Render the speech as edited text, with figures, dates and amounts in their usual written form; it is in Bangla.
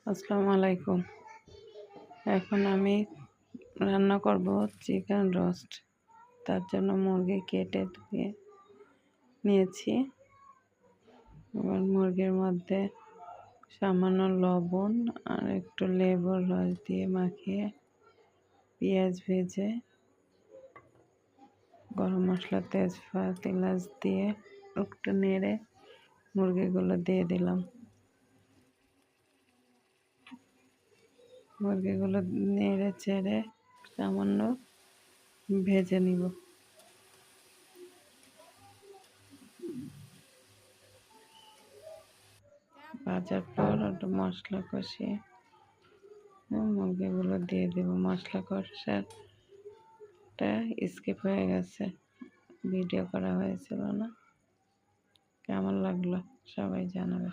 আসসালামু আলাইকুম। এখন আমি রান্না করব চিকেন রোস্ট। তার জন্য মুরগি কেটে ধুয়ে নিয়েছি। এবার মুরগির মধ্যে সামান্য লবণ আর একটু লেবুর রস দিয়ে মাখিয়ে পেঁয়াজ ভেজে গরম মশলা তেজপাত এলাচ দিয়ে একটু নেড়ে মুরগিগুলো দিয়ে দিলাম। মুরগিগুলো নেড়ে চেড়ে সামান্য ভেজে নিব। ভাজার পর একটু মশলা কষিয়ে মুরগিগুলো দিয়ে দেব। মশলা কষাটা স্কিপ হয়ে গেছে, ভিডিও করা হয়েছিল না। কেমন লাগলো সবাই জানাবে।